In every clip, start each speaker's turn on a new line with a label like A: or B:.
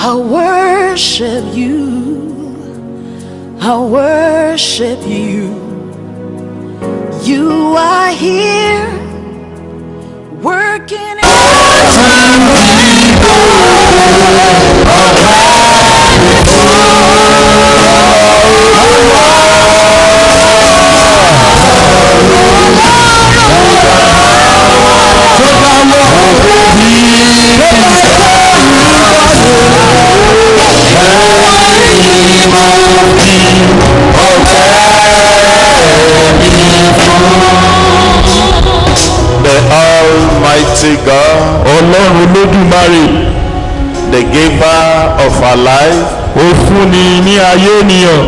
A: I worship you. I worship you. You are here working in
B: Almighty God,
C: Ọlọ́run Olódùmarè,
B: the giver of our life,
C: ó fúnni ní ayé ènìyàn,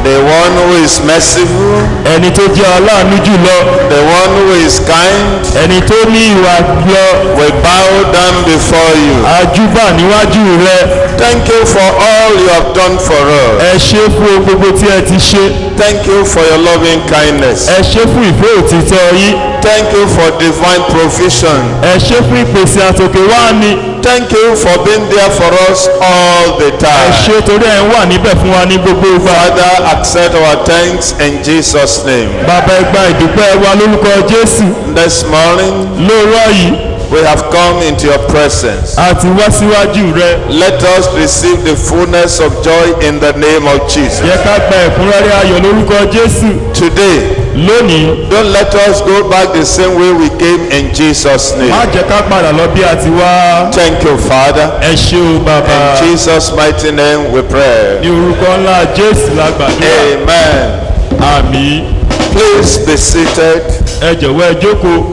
B: the one who is merciful,
C: ẹni tó jẹ́ aláàánú jùlọ,
B: the one who is kind,
C: ẹni tó ní ìwà jùlọ,
B: we bow down before you.
C: a júbà níwájú rẹ.
B: Thank you for all you have done for us.
C: Ẹ ṣé fún gbogbo tí ẹ ti ṣe.
B: Thank you for your loving kindness.
C: Ẹ ṣé fún ìfẹ́ òtítọ́ yín.
B: Thank you for divine provision.
C: Ẹ ṣé fún ìpèsè àtòkè wá ni.
B: Thank you for being there for us all the
C: Ẹ
B: time.
C: ṣé torí ẹ ń wà níbẹ̀ fún wa ní gbogbo ìgbà.
B: Father, accept our thanks in Jesus' name.
C: Bàbá ẹ gba ìdúpẹ́ wa lórúkọ Jésù.
B: This morning,
C: Lóòrọ̀ yìí,
B: we have come into your presence.
C: a ti wá síwájú rẹ.
B: Let us receive the fullness of joy in the name of Jesus.
C: Yẹ ká gba ẹ̀kúnrẹ́rẹ́ ayọ̀ lórúkọ Jésù.
B: Today,
C: Lónìí,
B: don't let us go back the same way we came in Jesus'
C: má
B: name.
C: jẹ́ ká padà lọ bí a ti wá.
B: Thank you, Father.
C: Ẹ ṣé o bàbá.
B: In Jesus' mighty name we pray.
C: Ní orúkọ ńlá Jésù la gbàdúrà.
B: Amen.
C: Àmín.
B: Please be seated.
C: Ẹ jọ̀wọ́ ẹ jókòó.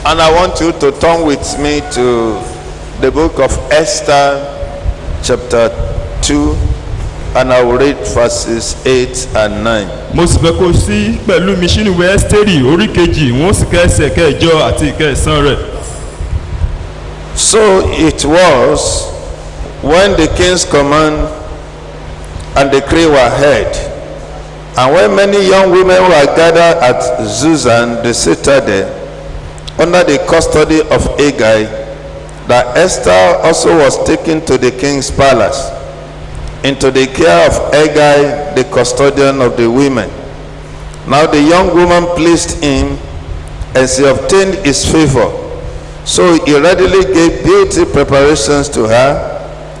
B: And I want you to turn with me to the book of Esther, chapter 2, and I will read verses 8 and 9.
C: Mo sì fẹ́ kó sí pẹ̀lú mi sínú ìwé Ẹ́sítérì orí kejì, wọ́n sì kẹ́sẹ̀ kẹjọ àti ìkẹsàn rẹ̀.
B: So it was when the king's command and decree were heard, and when many young women were gathered at Susan the citadel under the custody of Hegai, that Esther also was taken to the king's palace, into the care of Hegai, the custodian of the women. Now the young woman pleased him, and she obtained his favor. So he readily gave beauty preparations to her,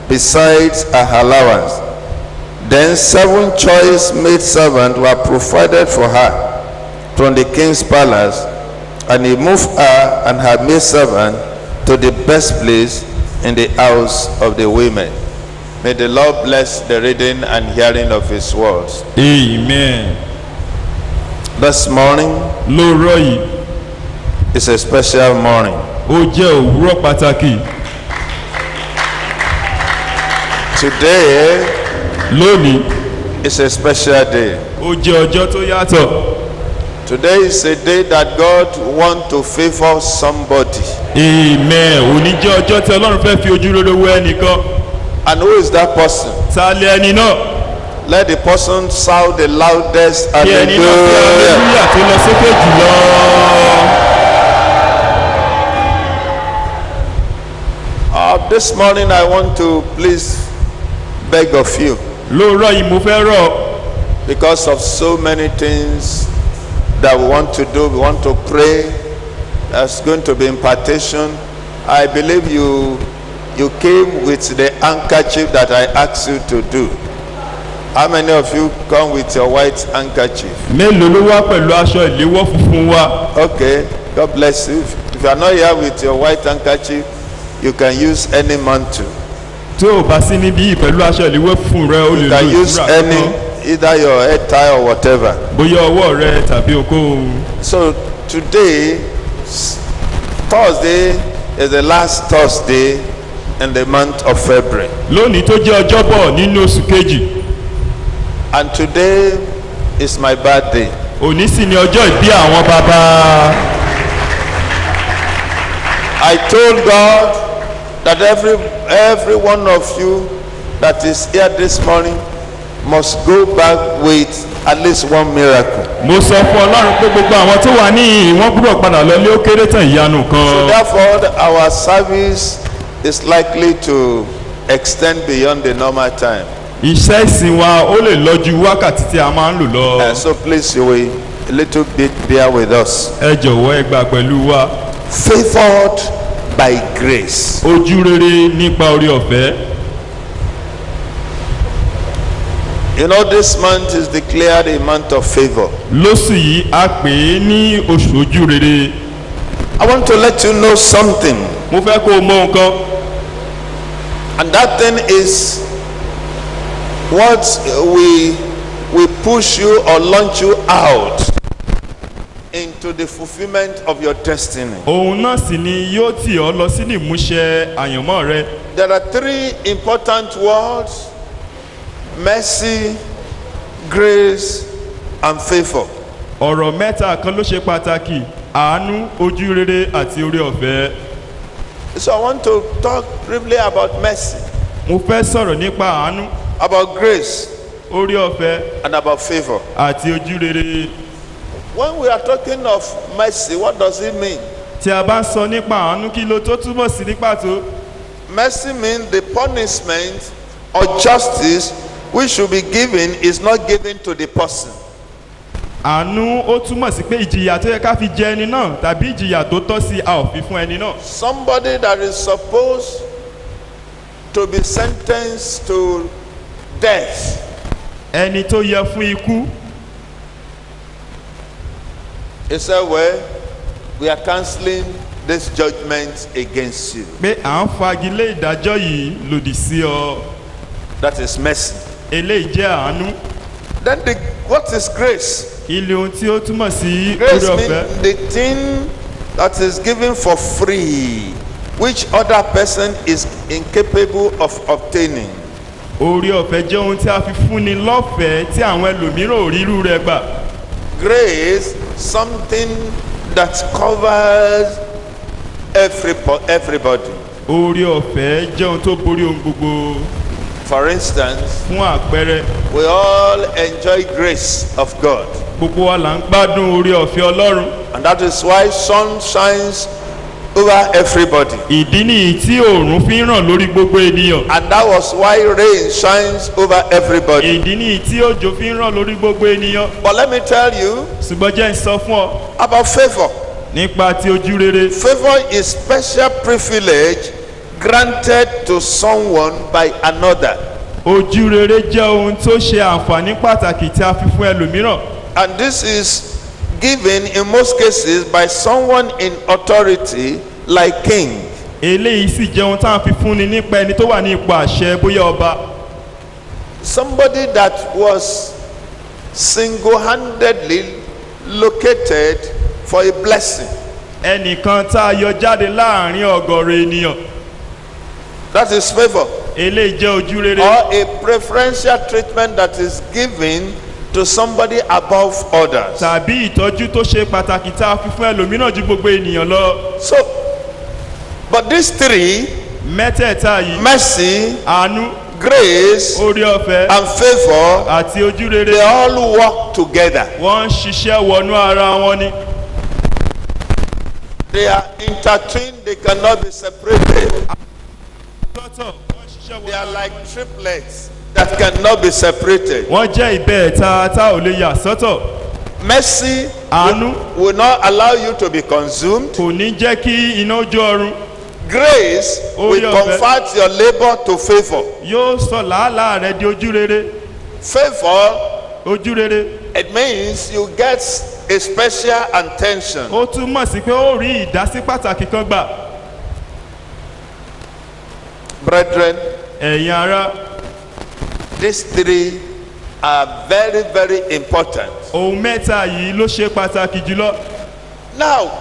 B: besides her allowance. Then 7 choice maid servants were provided for her from the king's palace, and he moved her and her maid servant to the best place in the house of the women. May the Lord bless the reading and hearing of his words.
C: Amen.
B: This morning
C: Lóòrọ̀ yìí,
B: is a special morning.
C: ó jẹ́ òwúrọ̀ pàtàkì.
B: Today
C: Lónìí,
B: is a special day.
C: ó jẹ́ ọjọ́ tó yàtọ̀.
B: Today is a day that God wants to favor somebody.
C: Amen. Òní jẹ́ ọjọ́ tí Ọlọ́run fẹ́ fi ojú rere wo ẹnìkan.
B: And who is that person?
C: Ta lé ẹni náà?
B: Let the person shout the loudest
C: Kí ẹni náà fi
B: hallelujah.
C: hallelujah tó lọ sókè jùlọ.
B: This morning I want to please beg of you,
C: Lóòrọ̀ yìí mo fẹ́ rọ̀,
B: because of so many things that we want to do. We want to pray. There's going to be impartation. I believe you came with the handkerchief that I asked you to do. How many of you come with your white handkerchief?
C: mélòó ló wá pẹ̀lú aṣọ ìléwọ́ funfun wa?
B: Okay, God bless you. If you are not here with your white handkerchief, you can use any mantle.
C: Tí o bá sí níbí yìí pẹ̀lú aṣọ ìléwọ́ funfun rẹ, o lè
B: You
C: lo
B: can use
C: ìtura
B: any,
C: kan.
B: either your head tie or whatever.
C: Bóyá ọwọ́ rẹ tàbí ohunkóhun.
B: So today, Thursday, is the last Thursday in the month of February.
C: Lónìí tó jẹ́ ọjọ́bọ̀ nínú oṣù kejì.
B: And today is my birthday.
C: Òní sì ni ọjọ́ ìbí àwọn bàbá.
B: I told God that every one of you that is here this morning must go back with at least one miracle.
C: Mo sọ fún Ọlọ́run pé gbogbo àwọn tó wà níhìn wọ́n gbọ́dọ̀ padà lọlé ó kéré tán ìyanu
B: So
C: kan.
B: therefore our service is likely to extend beyond the normal time.
C: iṣẹ́ ìsìn wa ó lè lọ ju wákàtí tí a máa ń lò lọ.
B: So please, you will a little bit bear with us.
C: ẹ jọ̀wọ́ ẹ gbà pẹ̀lú wa.
B: Favored by grace.
C: ojú rere nípa orí ọ̀fẹ́.
B: You know, this month is declared a month of favor.
C: lóṣù yìí a pè é ní oṣù ojú rere.
B: I want to let you know something,
C: mo fẹ́ kó o mọ nǹkan.
B: and that thing is what we push you or launch you out into the fulfillment of your destiny.
C: òun náà sì ni yóò tì ọ́ lọ sínú ìmúṣẹ àyànmọ́ rẹ.
B: There are three important words: mercy, grace, and favor.
C: ọ̀rọ̀ mẹ́ta kan ló ṣe pàtàkì: àánú, ojú rere àti orí ọ̀fẹ́.
B: So I want to talk briefly about mercy,
C: mo fẹ́ sọ̀rọ̀ nípa àánú,
B: about grace,
C: orí ọ̀fẹ́
B: and about favor.
C: àti ojú rere.
B: When we are talking of mercy, what does it mean?
C: tí a bá ń sọ nípa àánú, kí ló tó túbọ̀ sí ní pàtó?
B: Mercy means the punishment or justice which should be given is not given to the person.
C: àánú ó túmọ̀ sí pé ìjìyà tó yẹ ká fi jẹ ẹni náà tàbí ìjìyà tó tọ́ sí a ò fi fún ẹni náà.
B: Somebody that is supposed to be sentenced to death,
C: ẹni tó yẹ fún ikú,
B: he said, well, we are cancelling this judgment against you.
C: pé à ń fagilé ìdájọ́ yìí lòdì sí ọ.
B: That is mercy.
C: eléyìí jẹ́ àánú.
B: Then what is grace?
C: ilé ohun tí ó túmọ̀ sí
B: Grace
C: orí ọ̀fẹ́.
B: means the thing that is given for free, which other person is incapable of obtaining.
C: orí ọ̀fẹ́ jẹ́ ohun tí a fi fúnni lọ́fẹ̀ẹ́ tí àwọn ẹlòmíràn ò rírú rẹ̀ gbà.
B: Grace, something that covers everybody.
C: orí ọ̀fẹ́ jẹ́ ohun tó borí ohun gbogbo.
B: For instance,
C: fún àpẹẹrẹ,
B: we all enjoy grace of God,
C: gbogbo wa là ń gbádùn orí ọ̀fẹ́ ọlọ́run.
B: and that is why sun shines over everybody,
C: ìdí nìyí tí òòrùn fi ń ràn lórí gbogbo ènìyàn.
B: and that was why rain shines over everybody.
C: ìdí nìyí tí òjò fi ń ràn lórí gbogbo ènìyàn.
B: But let me tell you
C: ṣùgbọ́n jẹ́ ń sọ fún ọ
B: about favor.
C: nípa ti ojú rere.
B: Favor is special privilege granted to someone by another,
C: ojú rere jẹ́ ohun tó ṣe àǹfààní pàtàkì tí a fi fún ẹlòmíràn.
B: and this is given in most cases by someone in authority like king.
C: eléyìí sì jẹ́ ohun tá à ń fi fúnni nípa ẹni tó wà ní ipò àṣẹ bóyá ọba.
B: Somebody that was single-handedly located for a blessing.
C: ẹnìkan tá a yọ jáde láàrin ọ̀gọ̀rọ̀ ènìyàn.
B: That is favor.
C: eléyìí jẹ́ ojú rere.
B: Or a preferential treatment that is given to somebody above others.
C: tàbí ìtọ́jú tó ṣe pàtàkì tá a fi fún ẹlòmíràn ju gbogbo ènìyàn lọ.
B: So, but these three,
C: mẹ́tẹ̀ẹ̀ta yìí,
B: mercy,
C: àánú,
B: grace,
C: orí ọ̀fẹ́
B: and favor,
C: àti ojú
B: they
C: rere,
B: all work together.
C: wọ́n ń ṣiṣẹ́ wọnú ara wọn ni.
B: They are intertwined, they cannot be separated.
C: Tọ́tọ̀, wọ́n ṣiṣẹ́
B: They
C: wọnú
B: are
C: ara
B: like triplets that cannot be separated.
C: wọ́n jẹ́ ìbẹ́ẹ̀ta tá ò lè yà sọ́tọ̀.
B: Mercy
C: àánú
B: will not allow you to be consumed.
C: kò ní jẹ́ kí iná ojú ọrùn.
B: Grace will
C: yeah,
B: convert your labor to favor.
C: yóò sọ làálàá rẹ di ojú rere.
B: Favor,
C: ojú rere
B: it means you get a special attention.
C: ó túmọ̀ sí pé ó rí ìdásí pàtàkì kan gbà.
B: Brethren,
C: ẹ̀yin ará,
B: these three are very, very important.
C: ohun mẹ́ta yìí ló ṣe pàtàkì jùlọ.
B: Now,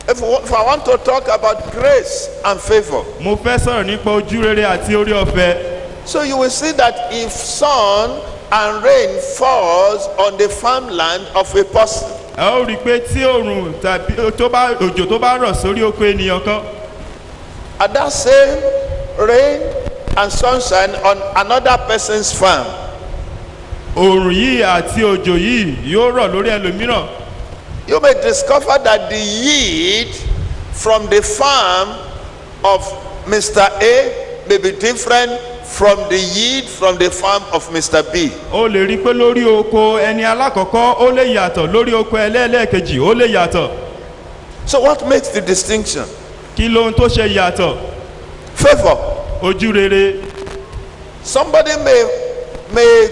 B: if I want to talk about grace and favor,
C: mo fẹ́ sọ̀rọ̀ nípa ojú rere àti orí ọ̀fẹ́.
B: so you will see that if sun and rain falls on the farmland of a person,
C: ẹ ó rí i pé tí òòrùn tàbí òjò tó bá rọ̀ sórí oko ènìyàn kan,
B: and that same rain and sunshine on another person's farm,
C: òòrùn yìí àti òjò yìí yóò rọ̀ lórí ẹlòmíràn.
B: you may discover that the yield from the farm of Mr. A may be different from the yield from the farm of Mr. B.
C: o lè rí i pé lórí oko ẹni alákọ̀ọ́kọ́ ó lè yàtọ̀ lórí oko ẹlẹ́ẹ̀kejì ó lè yàtọ̀.
B: So what makes the distinction?
C: kí lóhun tó ṣe yàtọ̀?
B: Favor.
C: ojú rere.
B: Somebody may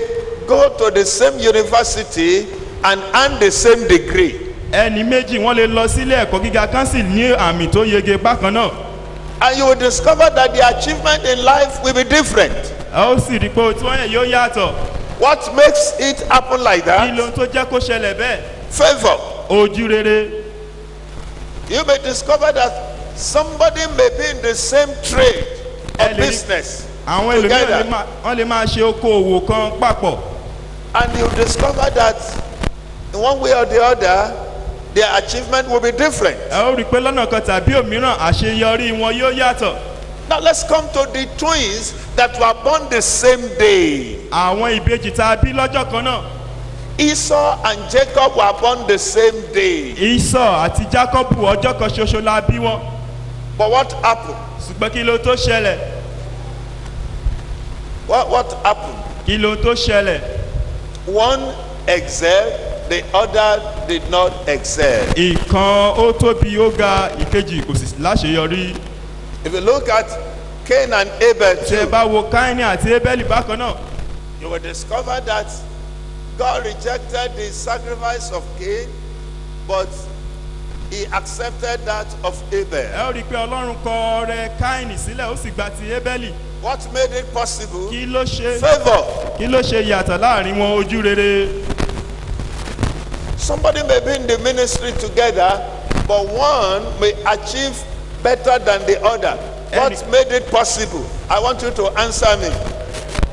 B: go to the same university and earn the same degree.
C: ẹni méjì wọ́n lè lọ sílé ẹ̀kọ́ gíga kan sì ní àmì tó yege bákan náà.
B: And you will discover that the achievement in life will be different.
C: ẹ ó sì rí i pé tí wọ́n yẹ yóò yàtọ̀.
B: What makes it happen like
C: kí
B: that?
C: lóhun tó jẹ́ kó ṣẹlẹ̀ bẹ́ẹ̀?
B: Favor.
C: ojú rere.
B: You may discover that somebody may be in the same trade or
C: Ẹlẹ́ni-
B: business
C: àwọn ẹlòmíràn
B: together,
C: wọ́n lè máa ṣe okòòwò kan papọ̀.
B: and you discover that in one way or the other their achievement will be different.
C: ẹ ó rí i pé lọ́nà kan tàbí òmíràn àṣeyọrí wọn yóò yàtọ̀.
B: Now let's come to the twins that were born the same day.
C: àwọn ìbejì tá a bí lọ́jọ́ kan náà.
B: Esau and Jacob were born the same day.
C: Ísọ̀ àti Jákọ́bù ọjọ́ kan ṣoṣo la bí wọn.
B: But what happened?
C: ṣùgbọ́n kí ló tó ṣẹlẹ̀?
B: What happened?
C: kí ló tó ṣẹlẹ̀?
B: One excelled, the other did not excel.
C: ìkan ó tóbi ó ga ìkejì kò sì láṣeyọrí.
B: If you look at Cain and Abel
C: ṣé ẹ
B: too,
C: bá wo Káínì àti Ébẹ́lì bákan náà.
B: you will discover that God rejected the sacrifice of Cain, but he accepted that of
C: ẹ
B: Abel.
C: ó rí i pé Ọlọ́run kọ ọrẹ Káínì sílẹ̀ ó sì gba ti Ébẹ́lì.
B: What made it possible?
C: kí ló ṣe yàtọ̀ láàrin wọn? ojú rere.
B: Somebody may be in the ministry together, but one may achieve better than the other. What made it possible? I want you to answer me.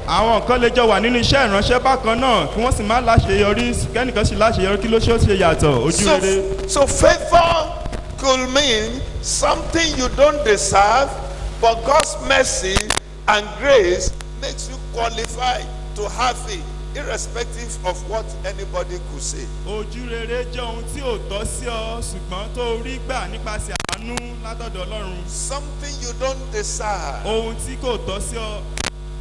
C: àwọn kan lè jọ wà nínú iṣẹ́ ìránṣẹ́ bákan náà kí wọ́n sì má láṣeyọrí kẹ́nìkan sì láṣeyọrí kí ló ṣe yàtọ̀? ojú rere.
B: So favor could mean something you don't deserve, but God's mercy and grace makes you qualify to have it, irrespective of what anybody could say.
C: ojú rere jẹ́ ohun tí ò tọ́ sí ọ ṣùgbọ́n tó rí gbà nípasẹ̀ àánú látọ̀dọ̀ Ọlọ́run.
B: Something you don't deserve,
C: ohun tí kò tọ́ sí ọ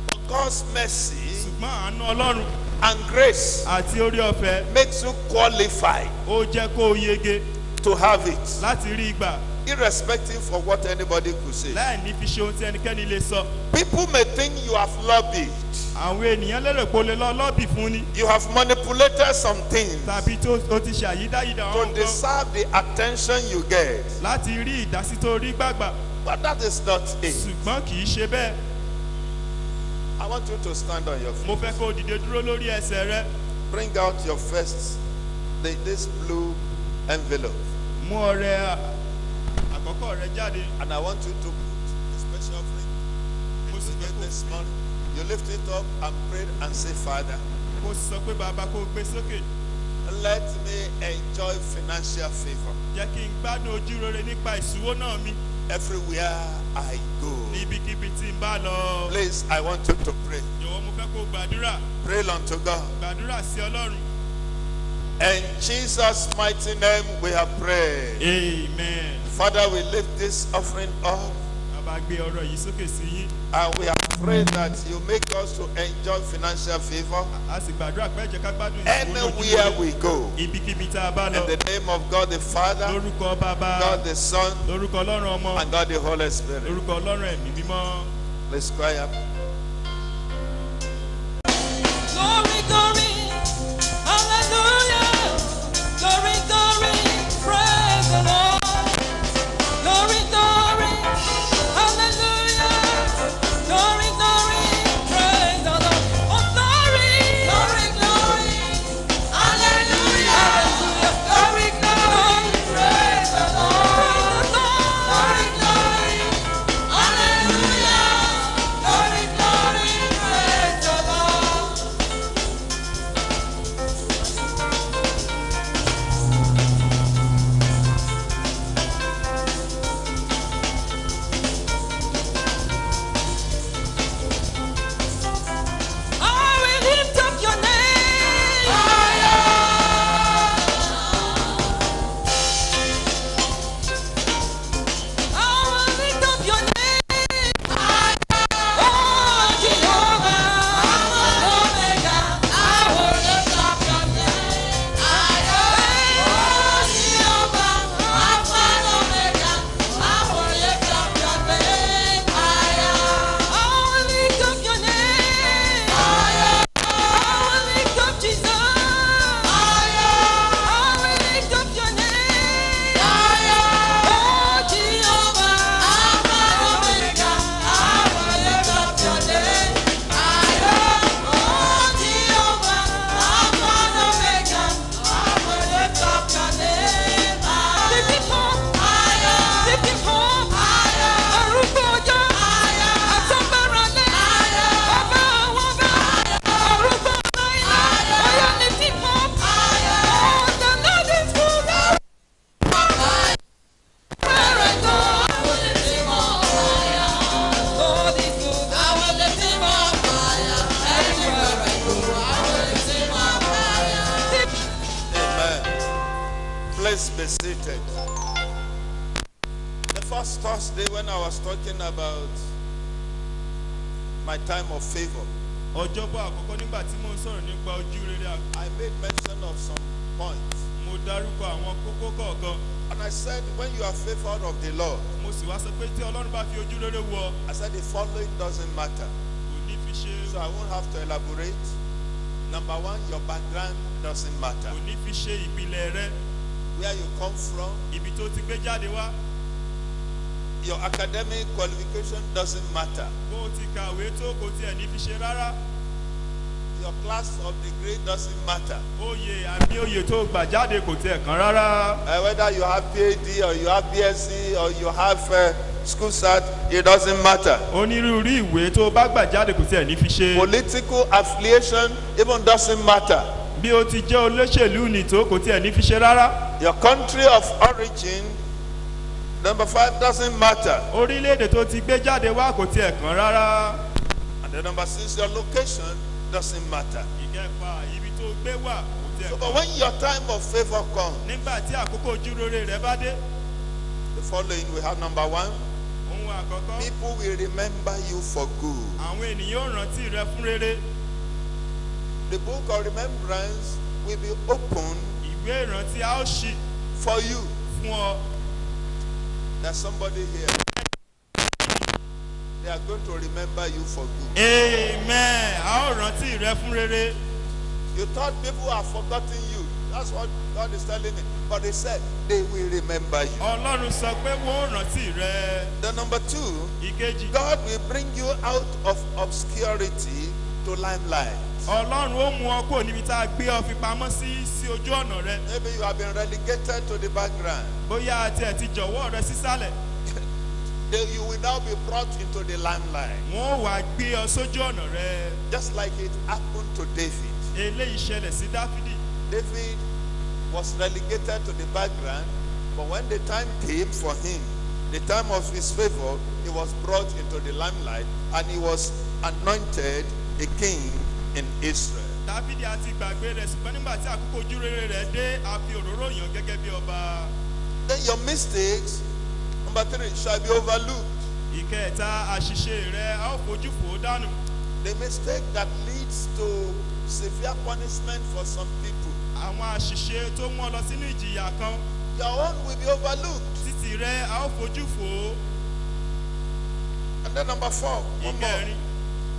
B: but God's mercy
C: ṣùgbọ́n àánú Ọlọ́run
B: and grace
C: àti orí ọ̀fẹ́
B: makes you qualify
C: ó jẹ́ kó o yege
B: to have it,
C: láti rí gbà
B: irrespective of what anybody could say.
C: láì ní fi ṣe ohun tí ẹnikẹ́ni lè sọ.
B: People may think you have lobbied,
C: àwọn ènìyàn lérò pé o lè lọ lọ́bì fún ni
B: you have manipulated some things
C: tàbí tó o ti ṣe àyídáyídá
B: to
C: àwọn nǹkan
B: deserve the attention you get.
C: láti rí ìdásí tó rí gbàgbà
B: But that is not it.
C: ṣùgbọ́n kì í ṣe bẹ́ẹ̀.
B: I want you to stand on your feet.
C: mo fẹ́ kó o dìde dúró lórí ẹsẹ̀ rẹ.
B: Bring out your first, this blue envelope.
C: mú ọrẹ àkọ́kọ́ rẹ jáde.
B: And I want you to put a special offering
C: mo sì fẹ́
B: again
C: kó
B: this morning. You lift it up and pray and say, Father,
C: kó o sọ pé bàbá kó o gbé sókè.
B: let me enjoy financial favor
C: jẹ́ kí n gbádùn ojú rere nípa ìṣúwó náà mi
B: everywhere I go.
C: níbikíbi tí n bá lọ.
B: Please, I want you to pray.
C: jọ̀wọ́ mo fẹ́ kó o gbàdúrà.
B: Pray unto God.
C: gbàdúrà sí Ọlọ́run.
B: In Jesus' mighty name we have prayed.
C: amen.
B: Father, we lift this offering up
C: bàbá gbé ọrọ̀ yìí sókè sí yín.
B: and we have prayed that you make us to enjoy financial favor
C: a sì gbàdúrà pé ẹ jẹ́ ká gbádùn ìṣúwó náà ojú
B: anywhere
C: rere.
B: we go.
C: ibikíbi tá a bá
B: In
C: lọ.
B: the name of God the Father,
C: lórúkọ bàbá
B: God the Son,
C: lórúkọ Ọlọ́run ọmọ
B: and God the Holy Spirit.
C: lórúkọ Ọlọ́run ẹ̀mí mímọ́.
B: Let's cry up.
A: Glory, glory, hallelujah. Glory, glory, praise the Lord. Glory, glory, hallelujah. Glory, glory, praise the Lord. Oh, glory, glory, glory, hallelujah. Glory, glory, praise the Lord. Glory, glory, hallelujah. Glory,
B: Please be seated. The first Thursday when I was talking about my time of favor,
C: ọjọ́bọ̀ àkọ́kọ́ nígbà tí mò ń sọ̀rọ̀ nípa ojú rere
B: I made mention of some points.
C: mo dárúkọ àwọn kókó kọ̀ọ̀kan
B: And I said, when you are favored of the Lord,
C: mo sì wá sọ pé tí ọlọ́run bá fi ojú rere wọ
B: I said the following doesn't matter.
C: kò ní fi ṣe
B: So I won't have to elaborate. Number one, your background doesn't matter.
C: kò ní fi ṣe ìpìlẹ̀ rẹ
B: Where you come from,
C: ibi tó ti gbé jáde wá
B: your academic qualification doesn't matter.
C: bó o ti kàwé tó kò tiẹ̀ ní fi ṣe rárá
B: Your class of degree doesn't matter.
C: oyè àmì oyè tó gbà jáde kò tiẹ̀ kàn rárá
B: Whether you have PhD or you have BSc or you have school cert, it doesn't matter.
C: onírúurú ìwé tó bá gbà jáde kò tiẹ̀ ní fi ṣe
B: Political affiliation even doesn't matter.
C: bí o ti jẹ́ olóṣèlú ní tó kò tiẹ̀ ní fi ṣe rárá
B: Your country of origin, number 5, doesn't matter.
C: orílẹ̀-èdè tó ti gbé jáde wá kò tiẹ̀ kàn rárá
B: And then number 6, your location doesn't matter.
C: ìkẹfà ibi tó gbé wà kò tiẹ̀
B: So,
C: kàn
B: but when your time of favor comes,
C: nígbà tí àkókò ojúrere rẹ bá dé
B: the following we have number 1,
C: ohun àkọ́kọ́
B: people will remember you for good.
C: àwọn ènìyàn ò rántí rẹ fún rere
B: The book of remembrance will be open
C: ìwé ìrántí a ó ṣí
B: for you.
C: fún ọ
B: There's somebody here. They are going to remember you for good.
C: amen a ó rántí rẹ fún rere
B: You thought people have forgotten you. That's what God is telling me. But He said they will remember you.
C: ọlọ́run sọ pé wọ́n ó rántí rẹ
B: Then number 2,
C: ìkejì
B: God will bring you out of obscurity to limelight.
C: ọlọ́run ó mú ọ kúrò níbi tá a gbé ọ fi pamọ́ sí ojú ọ̀nà rẹ
B: Maybe you have been relegated to the background.
C: bóyá àti ẹ̀ ti jọ̀wọ́ rẹ sísàlẹ̀
B: You will now be brought into the limelight.
C: wọ́n ó wá gbé ọ sójú ọ̀nà rẹ
B: Just like it happened to David.
C: eléyìí ṣẹlẹ̀ sí dáfídì
B: David was relegated to the background, but when the time came for him, the time of his favor, he was brought into the limelight and he was anointed a king in Israel.
C: dáfídì àti gbàgbé rẹ ṣùgbọ́n nígbà tí àkókò ojúrere rẹ dé a fi òróró yàn gẹ́gẹ́ bí ọba
B: Then your mistakes, number 3, shall be overlooked.
C: ìkẹta àṣìṣe rẹ a ó fojú fò ó dànù
B: The mistake that leads to severe punishment for some people,
C: àwọn àṣìṣe tó mú ọ lọ sínú ìjìyà kan
B: your own will be overlooked.
C: títì rẹ a ó fojú fò ó
B: And then number 4, one more.
C: ìkẹrin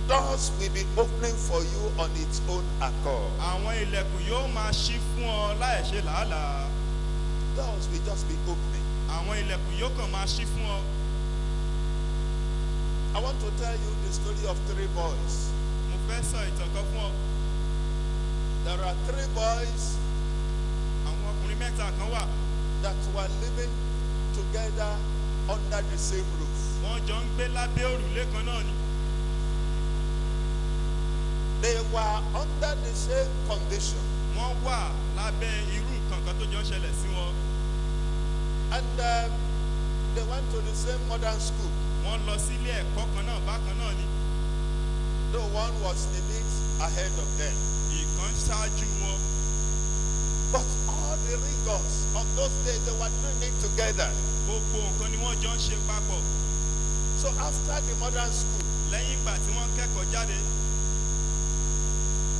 B: Doors will be opening for you on its own accord.
C: àwọn ilẹ̀kùn yóò máa ṣí fún ọ láì ṣe làálàá
B: Doors will just be opening.
C: àwọn ilẹ̀kùn yóò kàn máa ṣí fún ọ
B: I want to tell you the story of 3 boys.
C: mo fẹ́ sọ ìtàn kan fún ọ
B: There are 3 boys
C: àwọn ọkùnrin mẹ́ta kan wà
B: that were living together under the same roof.
C: wọ́n jọ ń gbé lábẹ́ òrùlé kan náà ni
B: They were under the same condition.
C: wọ́n wà lábẹ́ irú nǹkan kan tó jọ ń ṣẹlẹ̀ sí wọn
B: And they went to the same modern school.
C: wọ́n lọ sílé ẹ̀kọ́ kan náà bákan náà ni
B: Though one was a bit ahead of them.
C: ìkan ṣáájú wọn
B: But all the rigors of those days, they were doing it together.
C: gbogbo nǹkan ni wọ́n jọ ń ṣe papọ̀
B: So after the modern school,
C: lẹ́yìn ìgbà tí wọ́n kẹ́kọ̀ọ́ jáde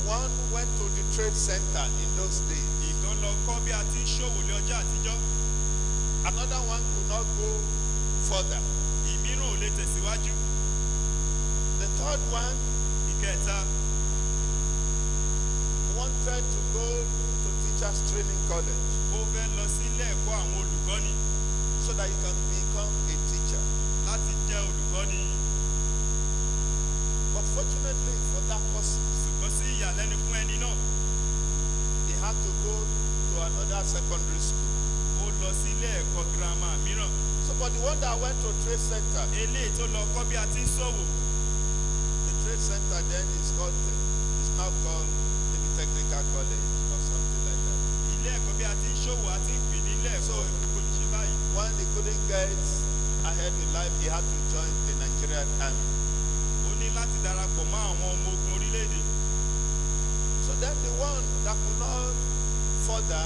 B: one went to the trade center in those days.
C: ìkan lọ kọ́ bí a ti ń ṣòwò lé ọjọ́ àtijọ́
B: Another one could not go further.
C: ìmíràn ò lè tẹ̀síwájú
B: The third one
C: ìkẹta
B: wanted to go to teachers training college
C: ó fẹ́ lọ sílé ẹ̀kọ́ àwọn olùkọ́ni
B: so that he can become a teacher.
C: láti jẹ́ olùkọ́ni
B: But fortunately for that person,
C: ṣùgbọ́n sí ìyàlẹ́nu fún ẹni náà
B: he had to go to another secondary school.
C: ó lọ sílé ẹ̀kọ́ girama mìíràn
B: So for the one that went to trade center,
C: eléyìí tó lọ kọ́ bí a ti ń ṣòwò
B: the trade center then is now called maybe technical college or something like that.
C: ilé ẹ̀kọ́ bí a ti ń ṣòwò àti ìpè nílé ẹ̀kọ́ olùṣe báyìí
B: When he couldn't get ahead in life, he had to join the Nigerian army.
C: ó ní láti darapọ̀ mọ́ àwọn ọmọ ogun orílẹ̀-èdè
B: So then the one that could not further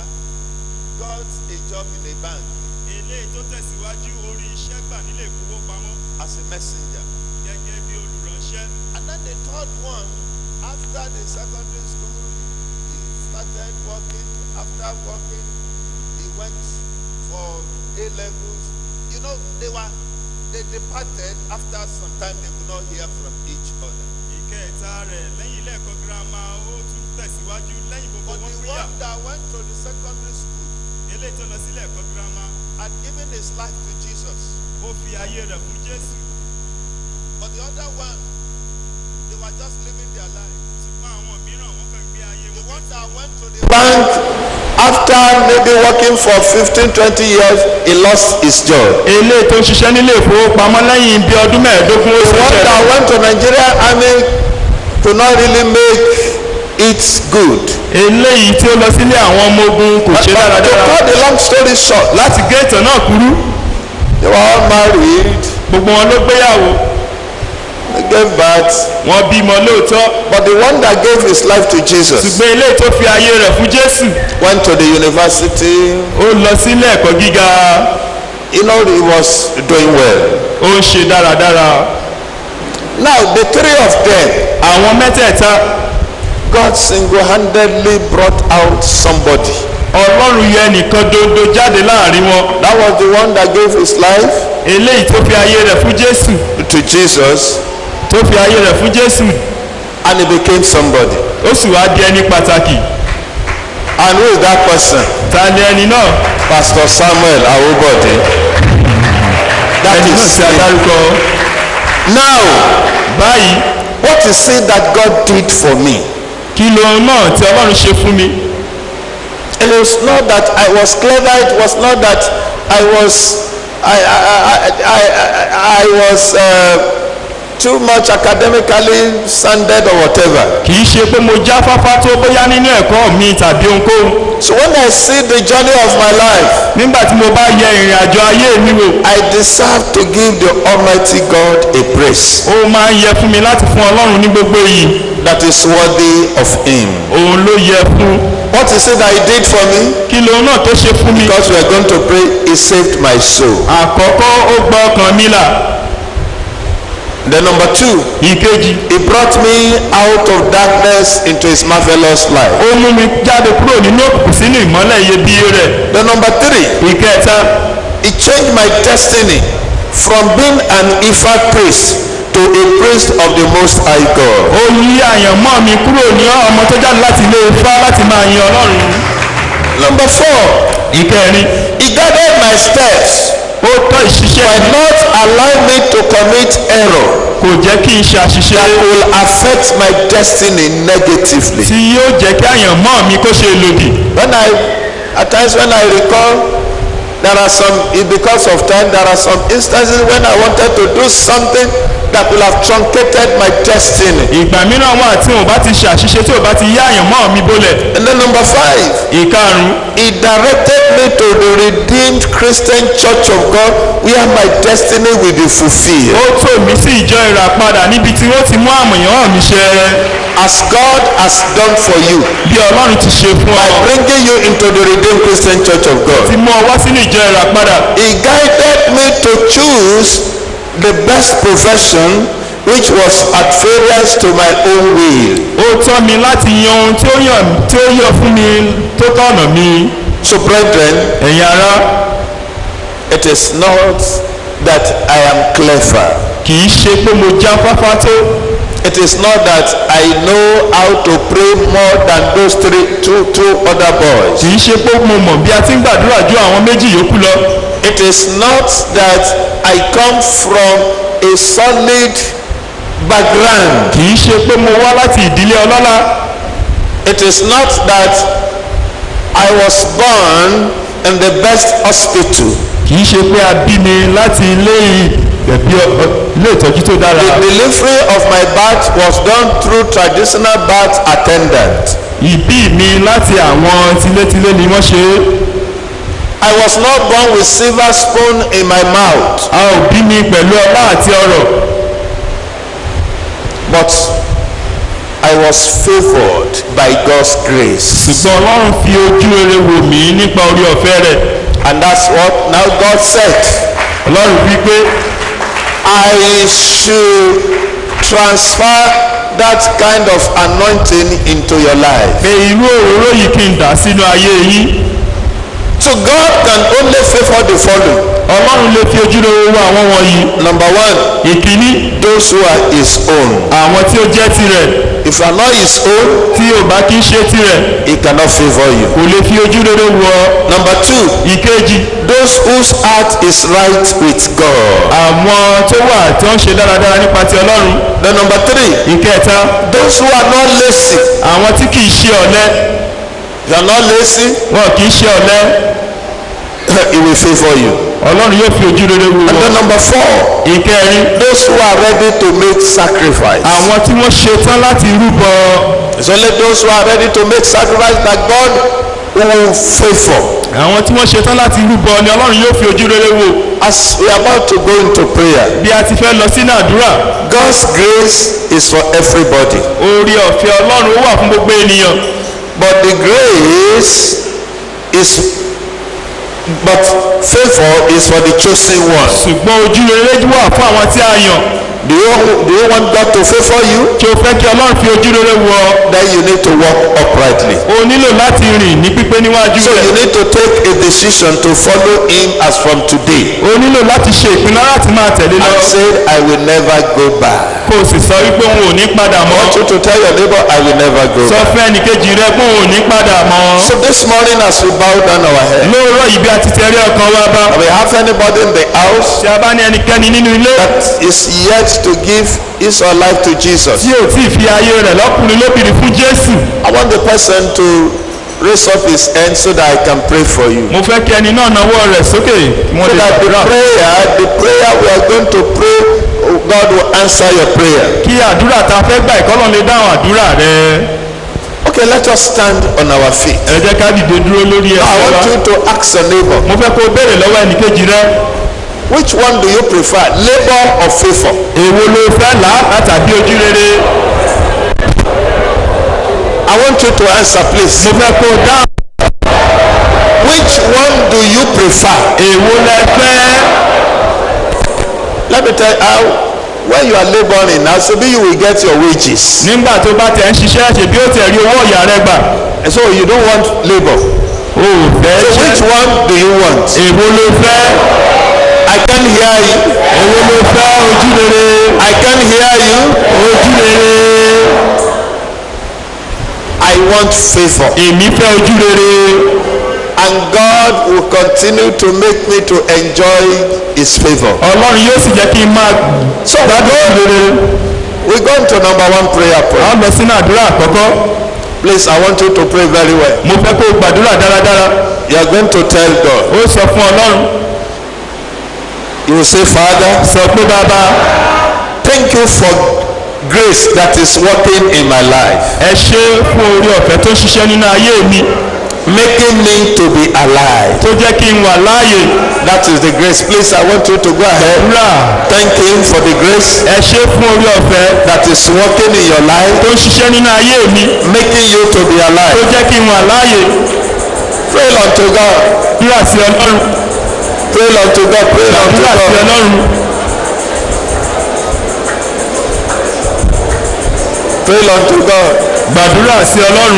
B: got a job in a bank
C: eléyìí tó tẹ̀síwájú orí iṣẹ́ gbà nílé ìfowópamọ́
B: as a messenger.
C: gẹ́gẹ́ bí olùránṣẹ́.
B: And then the third one, after the secondary school, he started working. After working, he went for A levels. You know, they departed after some time. They could not hear from each other.
C: ìkẹta rẹ̀ lẹ́yìn ilé ẹ̀kọ́ girama ó tún tẹ̀síwájú lẹ́yìn gbogbo
B: But
C: wọn
B: the
C: pínyà.
B: one that went to the secondary school
C: eléyìí tó lọ sílé ẹ̀kọ́ girama
B: had given his life to Jesus.
C: ó fi ayé rẹ̀ fún Jésù.
B: But the other one, they were just living their life.
C: ṣùgbọ́n àwọn mìíràn wọ́n kàn gbé ayé
B: The
C: wọn.
B: one that went to the bank, after maybe working for 15-20 years, he lost his job.
C: eléyìí tó ń ṣiṣẹ́ nílé ìfowópamọ́ lẹ́yìn bí ọdún mẹ́ẹ̀ẹ́dógún ó
B: The
C: sì
B: one
C: ṣẹlẹ̀.
B: that went to Nigerian army could not really make it good.
C: eléyìí tí ó lọ sílé àwọn ọmọ ogun kò ṣe
B: To
C: dáradára.
B: cut the long story short,
C: láti gé ìtàn náà kúrú
B: they were all married,
C: gbogbo wọn ló gbéyàwó
B: they gave birth,
C: wọn bímọ lóòótọ́.
B: but the one that gave his life to Jesus
C: ṣùgbọ́n eléyìí tó fi ayé rẹ̀ fún Jésù
B: went to the university.
C: ó lọ sílé ẹ̀kọ́ gíga
B: You know, he was doing well.
C: ó ń ṣe dáradára.
B: Now, the three of them,
C: àwọn mẹ́tẹ̀ẹ̀ta
B: God single-handedly brought out somebody.
C: Ọlọ́run yọ ẹnìkan dondo jáde láàrin wọn.
B: That was the one that gave his life
C: eléyìí tó fi ayé rẹ̀ fún Jésù
B: to Jesus,
C: tó fi ayé rẹ̀ fún Jésù
B: and he became somebody.
C: ó sì wá di ẹni pàtàkì.
B: And who is that person?
C: ta ni ẹni náà?
B: Pastor Samuel Awobode. That
C: ẹni náà
B: is
C: ti adárúkọ.
B: now.
C: báyìí
B: What is it that God did for me?
C: kí ló náà tí Ọlọ́run ṣe fún mi?
B: It was not that I was clever. It was not that I was too much academically sounded or whatever.
C: kì í ṣe pé mo jáfáfá tó bóyá nínú ẹ̀kọ́ mi tàbí ohunkóhun.
B: So when I see the journey of my life,
C: nígbà tí mo bá yẹ ìrìn àjò ayé mi wò
B: I deserve to give the Almighty God a praise
C: ó máa ń yẹ fún mi láti fún Ọlọ́run ní gbogbo yìí.
B: that is worthy of Him.
C: òun ló yẹ fún.
B: What is it that He did for me?
C: kí ló náà tó ṣe fún mi?
B: Because we are going to pray, He saved my soul.
C: àkọ́kọ́ ó gba ọkàn mi là.
B: Then number two,
C: ìkejì
B: He brought me out of darkness into His marvelous light.
C: ó mú mi jáde kúrò nínú òkùnkùn sínú ìmọ́lẹ̀ iyebíye rẹ̀.
B: Then number three,
C: ìkẹta
B: He changed my destiny from being an Ifa priest to a priest of the Most High God.
C: ó yí àyànmọ́ mi kúrò ní ọmọ tó jáde láti ilé Ifá láti máa yin Ọlọ́run.
B: Number four,
C: ìkẹrin
B: He guided my steps
C: ó tọ́ ìṣiṣẹ́
B: by
C: mi
B: not allowing me to commit error
C: kò jẹ́ kí n ṣe àṣìṣe
B: that will affect my destiny negatively.
C: tí yóò jẹ́ kí àyànmọ́ mi kó ṣe lòdì.
B: At times when I recall, there are some, because of time, there are some instances when I wanted to do something that will have truncated my destiny.
C: ìgbà mìíràn wà tí wọn bá ti ṣe àṣìṣe tí ò bá ti yá àyànmọ́ mi bólẹ̀.
B: And then number five,
C: ìkarùn-ún
B: He directed me to the redeemed Christian Church of God where my destiny will be fulfilled.
C: ó tò mí sí ìjọ ìràpadà níbi tí wọ́n ti mú àmọ̀yàn mi ṣẹ.
B: As God has done for you
C: bí Ọlọ́run ti ṣe fún
B: by
C: ọ
B: bringing you into the redeemed Christian Church of
C: ti
B: God.
C: mú ọ wá sínú ìjọ ìràpadà.
B: He guided me to choose the best profession which was at variance to my own will.
C: ó tọ́ mi láti yan ohun tí ó yàn fún mi tó tọ̀nà mi.
B: So brethren,
C: ẹ̀yin ará
B: it is not that I am clever.
C: kì í ṣe pé mo jáfáfá tó.
B: It is not that I know how to pray more than those two other boys.
C: kì í ṣe pé mo mọ̀ bí a ti ń gbàdúrà ju àwọn méjì yòókù lọ.
B: It is not that I come from a solid background.
C: kì í ṣe pé mo wá láti ìdílé ọlọ́lá.
B: It is not that I was born in the best hospital.
C: kì í ṣe pé a bí mi láti ilé ìtọ́jú tó dára.
B: The delivery of my birth was done through traditional birth attendant.
C: ìbí mi láti àwọn tilétilé ni wọ́n ṣe é.
B: I was not born with silver spoon in my mouth.
C: a ò bí mi pẹ̀lú ọlá àti ọrọ̀.
B: But I was favored by God's grace.
C: ṣùgbọ́n ọlọ́run fi ojú rere wò mí nípa orí ọ̀fẹ́ rẹ̀.
B: And that's what now God said.
C: ọlọ́run wí pé
B: I should transfer that kind of anointing into your life.
C: pé irú òróró yìí kí n dà sínú ayé yín.
B: So God can only favor the following.
C: ọlọ́run lè fi ojú rere wo àwọn wọ̀nyí.
B: Number one,
C: ìkíní
B: those who are his own.
C: àwọn tí ó jẹ́ tirẹ̀.
B: If you are not his own,
C: tí ò bá kí ń ṣe tirẹ̀
B: he cannot favor you.
C: kò lè fi ojú rere wọ.
B: Number two,
C: ìkejì
B: those whose heart is right with God.
C: àwọn tó wà tí wọ́n ń ṣe dáradára nípa ti ọlọ́run.
B: Then number three,
C: ìkẹta
B: those who are not lazy.
C: àwọn tí kì í ṣe ọ̀lẹ.
B: If you are not lazy,
C: wọn kì í ṣe ọ̀lẹ.
B: he will favor you.
C: ọlọ́run yóò fi ojú rere wò
B: And then
C: wọ́n.
B: number four,
C: ìkẹrin
B: those who are ready to make sacrifice.
C: àwọn tí wọ́n ṣetán láti rúbọ.
B: It's only those who are ready to make sacrifice that God will favor.
C: àwọn tí wọ́n ṣetán láti rúbọ ni ọlọ́run yóò fi ojú rere wò.
B: As we are about to go into prayer,
C: bí a ti fẹ́ lọ sínú àdúrà.
B: God's grace is for everybody.
C: oore ọ̀fẹ́ ọlọ́run ó wà fún gbogbo ènìyàn.
B: But the grace is, but favor is for the chosen ones.
C: ṣùgbọ́n ojú rere wà fún àwọn tí a yàn.
B: Do you want God to favor you?
C: tí o fẹ́ kí ọlọ́run fi ojú rere wọ.
B: Then you need to walk uprightly.
C: o nílò láti rìn ní pípé níwájú
B: So you
C: rẹ̀.
B: need to take a decision to follow him as from today.
C: o nílò láti ṣe ìpinnu láti máa tẹ̀lé lọ.
B: And said, I will never go back.
C: kó o sì sọ wípé òun ò ní padà
B: I want you
C: mọ́.
B: to tell your neighbor, I will never go
C: sọ
B: back.
C: fún ẹnìkejì rẹ pé òun ò ní padà mọ́.
B: So this morning as we bow down our head,
C: lóòrọ̀ yìí bí a ti tẹ̀lé ọkàn wa bá.
B: we have anybody in the house
C: tí a bá ní ẹnikẹ́ni nínú ilé.
B: that is yet to give his or life to Jesus.
C: tí ò tí ì fi ayé rẹ̀ lọ́kùnrin lóbìnrin fún Jésù.
B: I want the person to raise up his hand so that I can pray for you.
C: mo fẹ́ kí ẹni náà nawọ́ rẹ̀ sókè kí wọ́n
B: So
C: lè
B: that the
C: gbàdúrà.
B: prayer we are going to pray, God will answer your prayer.
C: kí àdúrà tá a fẹ́ gbà ìkọ́lọ́ lè dáhùn àdúrà rẹ̀.
B: Okay, let us stand on our feet.
C: ẹ jẹ́ ká dìde dúró lórí
B: I
C: ẹsẹ̀
B: want
C: wa.
B: you to ask your neighbor,
C: mo fẹ́ kó o béèrè lọ́wọ́ ẹnìkejì rẹ.
B: which one do you prefer, labor or favor?
C: èwo ló fẹ́ làálàá tàbí ojú rere.
B: I want you to answer, please.
C: mo fẹ́ kó o dáhùn.
B: Which one do you prefer?
C: èwo lẹ fẹ́.
B: Let me tell you how, when you are laboring now, so you will get your wages.
C: nígbà tó bá tẹ̀ ń ṣiṣẹ́ ṣe bí ó tẹ̀ rí owó ọ̀yà rẹ gbà.
B: And so you don't want labor.
C: o ò fẹ́
B: So which
C: ṣe.
B: one do you want?
C: èwo ló fẹ́.
B: I can hear you.
C: èwo ló fẹ́ ojú rere.
B: I can hear you.
C: ojú rere.
B: I want favor.
C: èmi fẹ́ ojú rere.
B: And God will continue to make me to enjoy his favor.
C: ọlọ́run yóò sì jẹ́ kí n máa gbádùn ojú rere.
B: We go into number one prayer
C: a
B: point.
C: lọ sínú àdúrà àkọ́kọ́.
B: Please, I want you to pray very well.
C: mo fẹ́ kó o gbàdúrà dáradára.
B: You are going to tell God.
C: ó sọ fún ọlọ́run.
B: You will say, Father,
C: sọ pé bàbá
B: thank you for grace that is working in my life,
C: ẹ ṣe fún orí ọ̀fẹ́ tó ń ṣiṣẹ́ nínú ayé mi.
B: making me to be alive.
C: tó jẹ́ kí n wà láàyè.
B: That is the grace. Please, I want you to go ahead.
C: rà
B: Thank him for the grace
C: ẹ ṣe fún orí ọ̀fẹ́
B: that is working in your life,
C: tó ń ṣiṣẹ́ nínú ayé mi.
B: making you to be
C: tó
B: alive.
C: jẹ́ kí n wà láàyè.
B: Pray unto God.
C: gbàdúrà sí ọlọ́run.
B: Pray unto God. Pray unto
C: gbàdúrà sí
B: God.
C: ọlọ́run.
B: Pray unto God.
C: gbàdúrà sí ọlọ́run.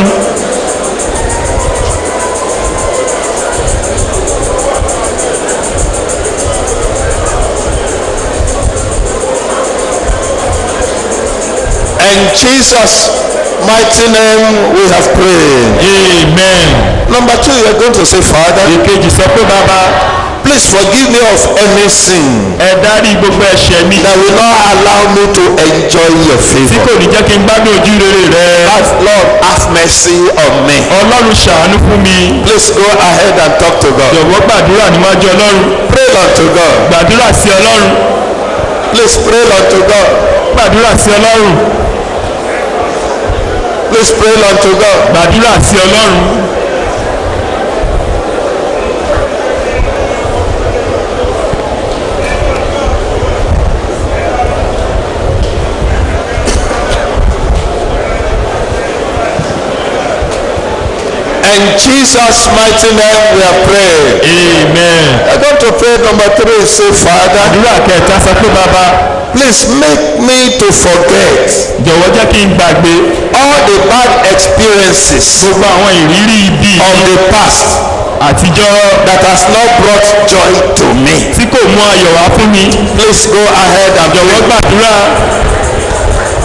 B: In Jesus' mighty name we have prayed.
C: amen.
B: Number two, you are going to say, Father,
C: èkejì sọ pé bàbá
B: please forgive me of any sin
C: ẹ dárí gbogbo ẹ̀ṣẹ̀ mi.
B: that will not allow me to enjoy your
C: tí
B: favor.
C: kò ní jẹ́ kí n gbádùn ojú rere rẹ.
B: Lord, have mercy on me.
C: ọlọ́run ṣàánú fún mi.
B: Please go ahead and talk to God.
C: jọ̀wọ́ gbàdúrà níwájú ọlọ́run.
B: Pray unto God.
C: gbàdúrà sí ọlọ́run.
B: Please pray unto God.
C: gbàdúrà sí ọlọ́run.
B: Please pray unto God.
C: gbàdúrà sí ọlọ́run.
B: In Jesus' mighty name we are praying.
C: amen.
B: I'm going to pray number 3. Say, Father,
C: àdúrà kẹta sọ pé bàbá
B: please make me to forget
C: jọ̀wọ́ jẹ́ kí n gbàgbé
B: all the bad experiences
C: gbogbo àwọn ìrírí ibi
B: of the past
C: àtijọ́
B: that has not brought joy to me.
C: tí kò mú ayọ̀ wá fún mi.
B: Please go ahead and
C: jọ̀wọ́ gbàdúrà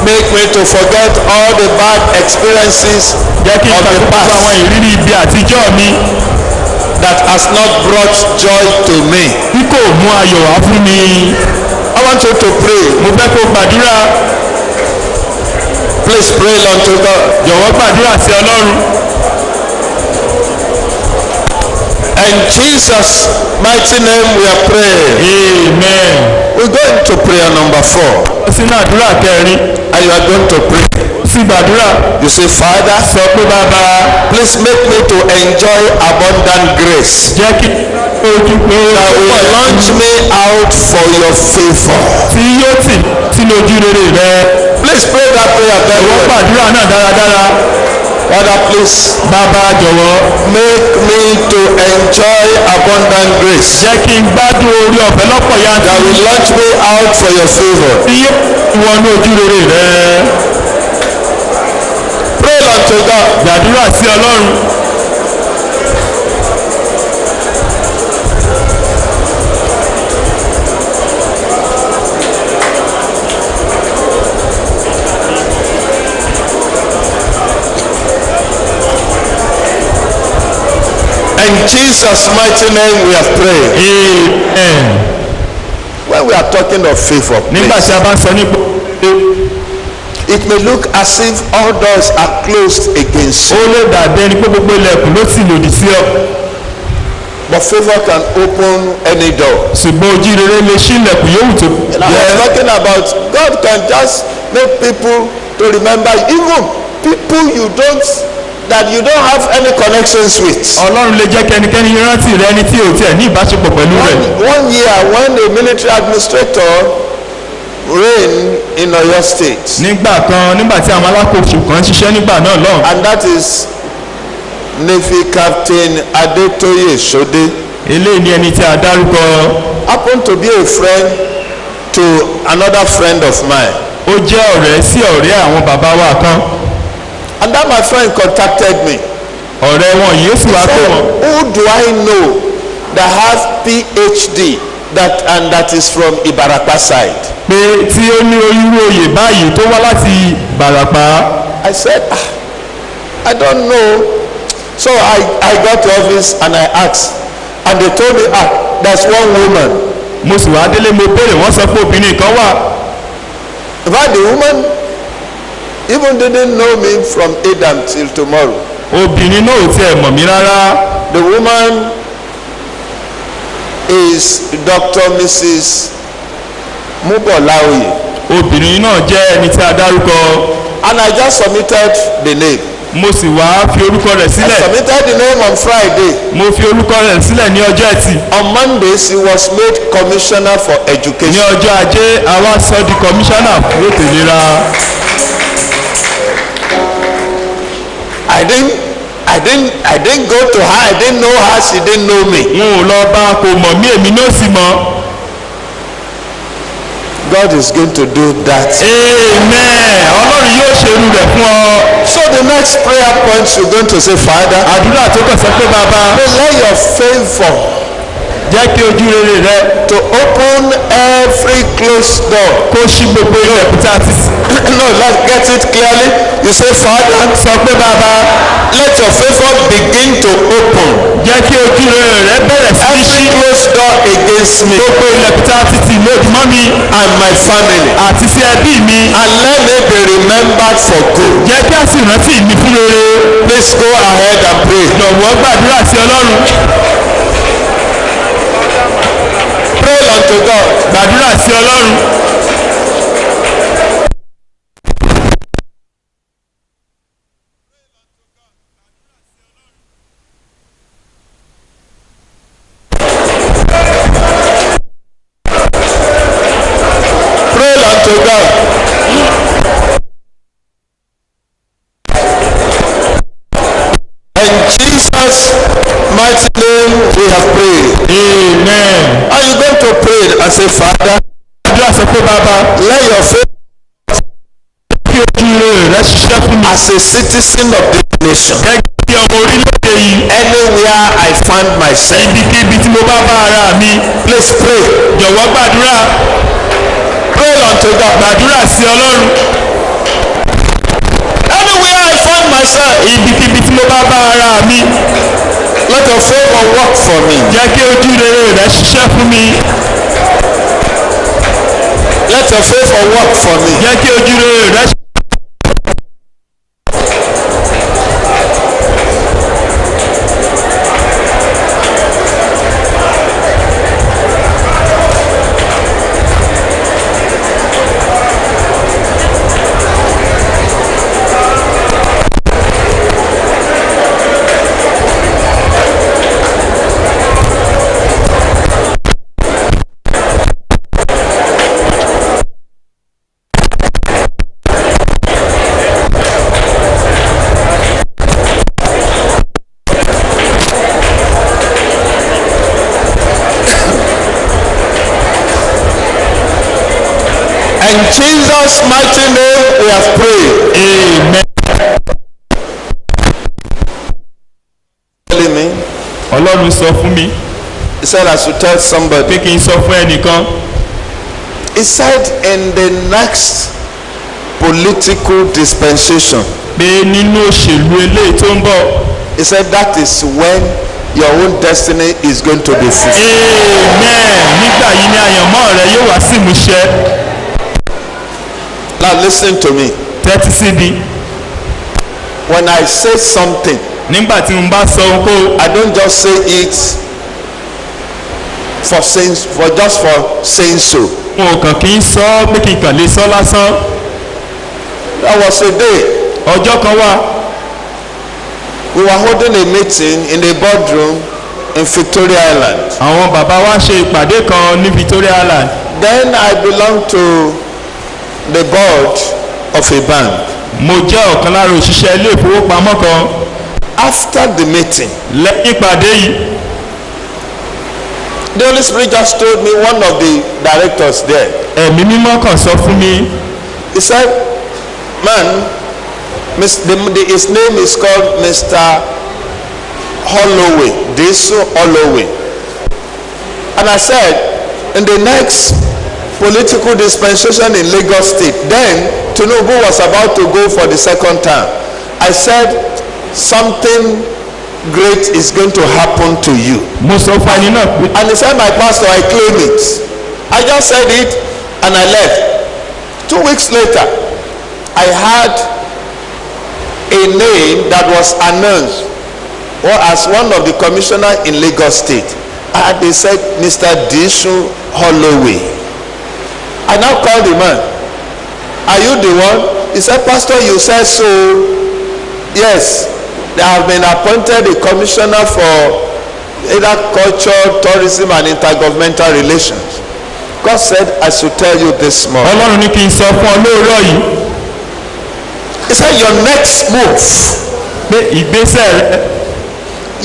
B: make me to forget all the bad experiences
C: jẹ́ kí n
B: of the
C: gbàgbé gbogbo
B: past
C: àwọn ìrírí ibi àtijọ́ mi
B: that has not brought joy to me.
C: tí kò mú ayọ̀ wá fún mi.
B: I want you to pray.
C: mo fẹ́ kó gbàdúrà
B: Please pray unto God.
C: jọ̀wọ́ gbàdúrà sí ọlọ́run.
B: In Jesus' mighty name we are praying.
C: amen.
B: We're going to prayer number 4.
C: sínú àdúrà kẹrin
B: And you are going to pray.
C: sí gbàdúrà
B: You say, Father,
C: sọ pé bàbá
B: please make me to enjoy abundant grace.
C: jẹ́ kí ojú pé
B: That will launch me out for your favor.
C: tí yóò tì sínú ojú rere rẹ.
B: Please pray that prayer very
C: jọ̀wọ́
B: well.
C: gbàdúrà náà dáradára.
B: Father, please
C: bàbá jọ̀wọ́
B: make me to enjoy abundant grace.
C: jẹ́ kí n gbádùn orí ọ̀fẹ́ lọ́pọ̀
B: That
C: yanturu
B: will launch me out for your favor.
C: tí yóò wọnú ojú rere rẹ.
B: Pray unto God.
C: gbàdúrà sí ọlọ́run.
B: In Jesus' mighty name we have prayed.
C: amen.
B: When we are talking of favor,
C: nígbà tí a bá ń sọ nípa
B: it may look as if all doors are closed against
C: ó
B: you.
C: lè dàbí ẹni pé gbogbo ilẹ̀kùn ló sì lòdì sí ọ.
B: But favor can open any door.
C: ṣùgbọ́n ojú rere lè ṣí ilẹ̀kùn yòówù tó
B: And I was talking about God can just make people to remember, even people that you don't have any connections with.
C: ọlọ́run lè jẹ́ kẹ́nikẹ́ni rántí rẹ ẹni tí ò tiẹ̀ ní ìbáṣepọ̀ pẹ̀lú rẹ̀.
B: One year when a military administrator reigned in Oyo State,
C: nígbà tí àwọn alákòóso kan ṣiṣẹ́ nígbà náà lọ́hùn.
B: and that is Navy Captain Adetoye Sode,
C: eléyìí ni ẹni tí a dárúkọ.
B: happened to be a friend to another friend of mine.
C: ó jẹ́ ọ̀rẹ́ sí ọ̀rẹ́ àwọn bàbá wa kan.
B: And that my friend contacted me.
C: ọ̀rẹ́ wọn yìí ó sì wá pé wọn.
B: Who do I know that has PhD and that is from Ibarapa side?
C: pé tí ó ní irú oyè báyìí tó wá láti Ìbàràpá.
B: I said, I don't know. So I got to office and I asked, and they told me, there's one woman.
C: mo sì wá délé mo béèrè wọ́n sọ pé obìnrin kan wà.
B: In fact, the woman even didn't know me from Adam till tomorrow.
C: obìnrin náà ò tiẹ̀ mọ̀ mí rárá.
B: The woman is Dr. Mrs. Mubolaoye.
C: obìnrin náà jẹ́ ẹni tí a dárúkọ.
B: And I just submitted the name.
C: mo sì wá fi orúkọ rẹ̀
B: I
C: sílẹ̀.
B: submitted the name on Friday.
C: mo fi orúkọ rẹ̀ sílẹ̀ ní ọjọ́ ẹtì.
B: On Mondays, he was made commissioner for
C: ní
B: education.
C: ọjọ́ ajé àwa sọ di kọmíṣánná fún ètò ìlera.
B: I didn't go to her. I didn't know her. She didn't know me.
C: wọn ò lọ bá a kò mọ̀ mí èmi náà sì mọ̀.
B: God is going to do that.
C: amen. ọlọ́run yóò ṣe irú rẹ̀ fún ọ.
B: So the next prayer point you're going to say, Father,
C: àdúrà tó kàn sọ pé bàbá
B: let your favor
C: jẹ́ kí ojú rere rẹ
B: to open every closed door.
C: kó ṣí gbogbo ilẹ̀kùn tá a ti ṣí.
B: No, let's get it clearly. You say, Father,
C: sọ pé bàbá
B: let your favor begin to open
C: jẹ́ kí ojú rere rẹ bẹ̀rẹ̀ sí ní ṣí
B: every closed door against me
C: gbogbo ilẹ̀kùn tá a ti tì lójú mọ́ mi
B: and my family.
C: àti sí ẹbí mi.
B: And let me be remembered for good.
C: jẹ́ kí a sì rántí mi fún rere.
B: Please go ahead and pray.
C: jọ̀wọ́ gbàdúrà sí ọlọ́run.
B: Pray unto God.
C: gbàdúrà sí ọlọ́run.
B: Pray unto God. In mighty name we have prayed.
C: amen.
B: Are you going to pray and say, Father,
C: àdúrà sọ pé bàbá
B: let your faith
C: kí ojú rẹ ṣiṣẹ́ fún mi.
B: as a citizen of this nation,
C: gẹ́gẹ́ bí ọmọ orílẹ̀-èdè yìí.
B: anywhere I find myself,
C: ibikíbi tí mo bá bá ara mi.
B: please pray.
C: jọ̀wọ́ gbàdúrà.
B: Pray unto God.
C: gbàdúrà sí ọlọ́run.
B: Anywhere I find myself,
C: ibikíbi tí mo bá bá ara mi.
B: let your favor work for me.
C: jẹ́ kí ojú rẹ ṣiṣẹ́ fún mi.
B: Let your favor work for me.
C: jẹ́ kí ojú rẹ ṣiṣẹ́.
B: In Jesus' mighty name we have prayed.
C: amen.
B: Telling me,
C: ọlọ́run sọ fún mi
B: he said I should tell
C: pé
B: somebody.
C: kí n sọ fún ẹnìkan.
B: He said in the next political dispensation,
C: pé nínú òṣèlú eléyìí tó ń bọ̀.
B: he said that is when your own destiny is going to be fulfilled.
C: amen. nígbà yìí ni àyànmọ́ rẹ yóò wá sí ìmúṣẹ.
B: Now listen to me.
C: tẹ́tí sí mi.
B: When I say something,
C: nígbà tí mo bá sọ ohun
B: I don't just say it for just for saying so.
C: wọn ò kàn kí n sọ pé kí n kàn lè sọ lásán.
B: There was a day
C: ọjọ́ kan wà.
B: we were holding a meeting in a boardroom in Victoria Island.
C: àwọn bàbá wa ṣe ìpàdé kan ní Victoria Island.
B: Then I belong to the board of a bank.
C: mo jẹ́ ọ̀kan lára òṣìṣẹ́ ilé ìfowópamọ́ kan.
B: After the meeting,
C: lẹ́yìn ìpàdé yìí
B: the Holy Spirit just told me, one of the directors there,
C: ẹ̀mí mímọ́ kan sọ fún mi.
B: he said, man, his name is called Mr. Holloway, Deso Holloway. And I said, in the next political dispensation in Lagos State, then Tinubu was about to go for the second term. I said, something great is going to happen to you.
C: mo sọ fún ẹni náà pé
B: And he said, my pastor, I claim it. I just said it and I left. 2 weeks later, I had a name that was announced as one of the commissioners in Lagos State. And they said, Mr. Deso Holloway. I now called the man. Are you the one? He said, Pastor, you said so. Yes. They have been appointed a commissioner for either culture, tourism, and intergovernmental relations. God said, I should tell you this morning.
C: ọlọ́run ní kí n sọ fún ọ lóòrọ̀ yìí
B: He said, your next move,
C: pé ìgbésẹ̀ rẹ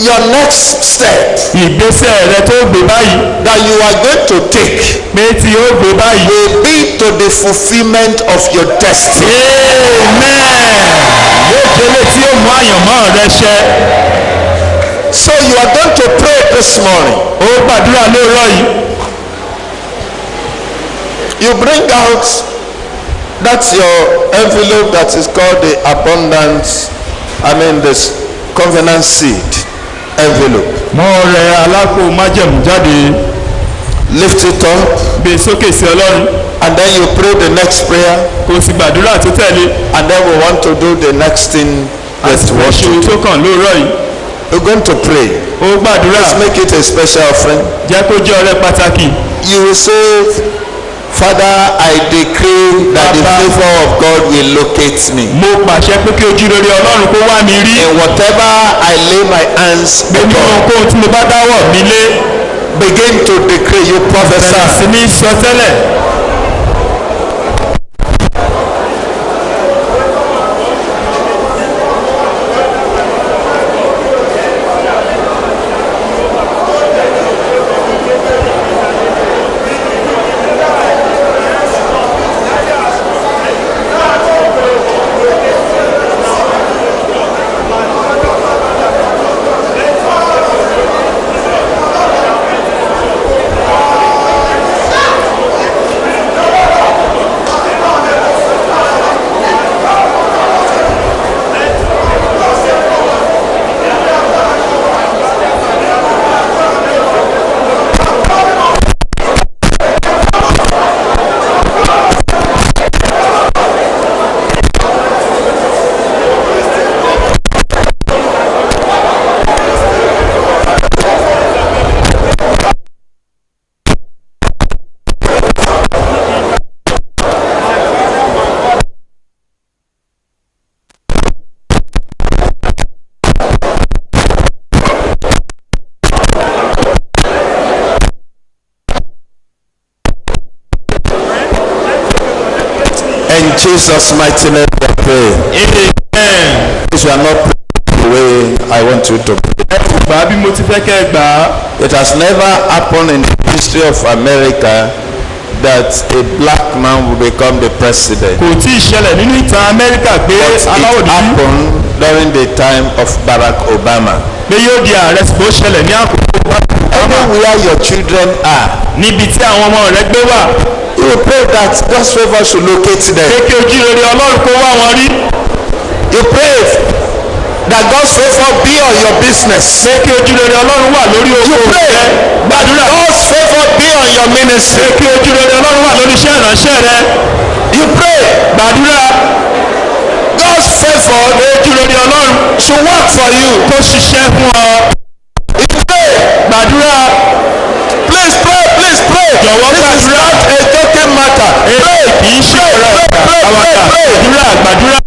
B: your next step
C: ìgbésẹ̀ rẹ tó gbé báyìí
B: that you are going to take
C: pé tí ó gbé báyìí.
B: will be to the fulfillment of your destiny.
C: amen. yóò délé tí ó mú àyànmọ́ rẹ ṣẹ.
B: So you are going to pray this morning.
C: ó gbàdúrà lóòrọ̀ yìí.
B: You bring out, that's your envelope that is called the abundance, this covenant seed envelope.
C: mọ rẹ alákò májẹ̀mú jáde.
B: Lift it up
C: gbé sókè sí ọlọ́run.
B: and then you pray the next prayer,
C: kò sì gbàdúrà tó tẹ̀lé.
B: and then we want to do the next thing that
C: àti
B: we want
C: ṣe
B: to
C: tó
B: do.
C: kàn lóòrọ̀ yìí.
B: We're going to pray.
C: ó gbàdúrà.
B: Let's make it a special offering.
C: jẹ́ kó jẹ́ ọrẹ pàtàkì.
B: You will say, Father, I decree that the favor of God will locate me.
C: mo pàṣẹ pé kí ojú rere ọlọ́run kó wá mi rí.
B: In whatever I lay my hands
C: pé nínú
B: upon,
C: ohunkóhun tí mo bá dáwọ́ mi lé.
B: begin to decree, you
C: bẹ̀rẹ̀
B: prophesy.
C: sí ní sọ tẹ́lẹ̀.
B: In Jesus' mighty name we pray.
C: Amen.
B: If you are not praying the way I want you to pray.
C: Ẹ kò gbà bí mo ti fẹ́ kẹ́ ẹ gbà á.
B: It has never happened in the history of America that a black man will become the president.
C: Kò tí ì ṣẹlẹ̀ nínú ìtàn Amẹ́ríkà pé
B: But it
C: aláwọ̀ dúdú
B: happened during the time of Barack Obama.
C: pé yóò di ààrẹ ṣùgbọ́n ó ṣẹlẹ̀ ní àkókò
B: Everywhere your children are,
C: níbi tí àwọn ọmọ rẹ gbé wà.
B: you pray that God's favor should locate them.
C: Pé kí ojú rere Ọlọ́run kó wá wọn rí.
B: You pray that God's favor be on your business.
C: Pé kí ojú rere Ọlọ́run wà lórí oko
B: pray.
C: rẹ. Gbàdúrà.
B: God's favor be on your ministry.
C: Pé kí ojú rere Ọlọ́run wà lórí iṣẹ́ ìránṣẹ́ rẹ.
B: You pray
C: Gbàdúrà.
B: God's favor
C: Ojú rere Ọlọ́run
B: should work for you.
C: kó ṣiṣẹ́ fún ọ.
B: You pray.
C: Gbàdúrà.
B: Please pray. Please pray.
C: Jọ̀wọ́
B: This is
C: gbàdúrà.
B: not a joking matter. Pray.
C: Kì í ṣe ọ̀rọ̀
B: Pray.
C: àwàdà. Gbàdúrà. Gbàdúrà.